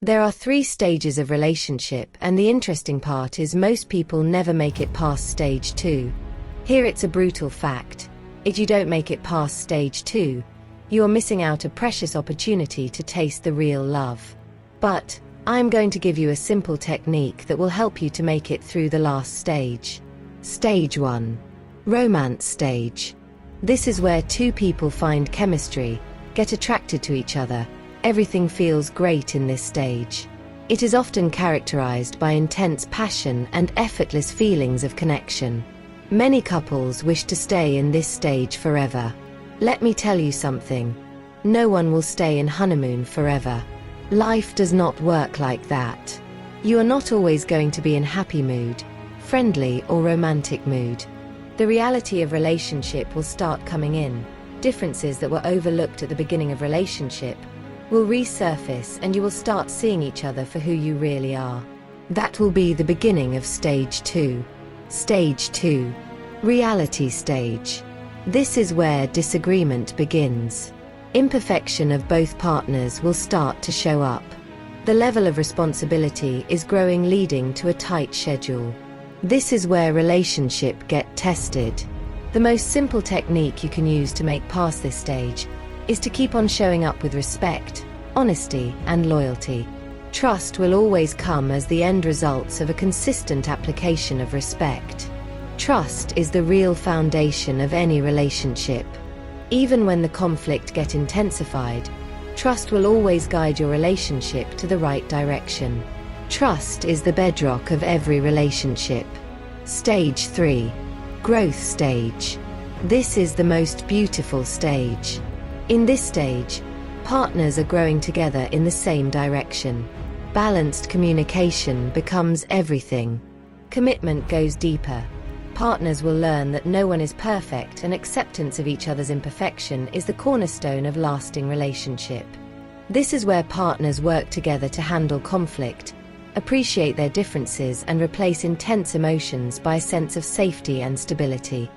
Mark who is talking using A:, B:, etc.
A: There are 3 stages of relationship, and the interesting part is most people never make it past stage 2. Here it's a brutal fact. If you don't make it past stage 2, you are missing out a precious opportunity to taste the real love. But I'm going to give you a simple technique that will help you to make it through the last stage. Stage 1. Romance stage. This is where 2 people find chemistry, get attracted to each other. Everything feels great in this stage. It is often characterized by intense passion and effortless feelings of connection. Many couples wish to stay in this stage forever. Let me tell you something. No one will stay in honeymoon forever. Life does not work like that. You are not always going to be in happy mood, friendly or romantic mood. The reality of relationship will start coming in. Differences that were overlooked at the beginning of relationship will resurface, and you will start seeing each other for who you really are. That will be the beginning of stage 2. Stage 2. Reality stage. This is where disagreement begins. Imperfection of both partners will start to show up. The level of responsibility is growing, leading to a tight schedule. This is where relationships get tested. The most simple technique you can use to make past this stage is to keep on showing up with respect, honesty, and loyalty. Trust will always come as the end results of a consistent application of respect. Trust is the real foundation of any relationship. Even when the conflict gets intensified, trust will always guide your relationship to the right direction. Trust is the bedrock of every relationship. Stage 3. Growth stage. This is the most beautiful stage. In this stage, partners are growing together in the same direction. Balanced communication becomes everything. Commitment goes deeper. Partners will learn that no one is perfect, and acceptance of each other's imperfection is the cornerstone of lasting relationship. This is where partners work together to handle conflict, appreciate their differences, and replace intense emotions by a sense of safety and stability.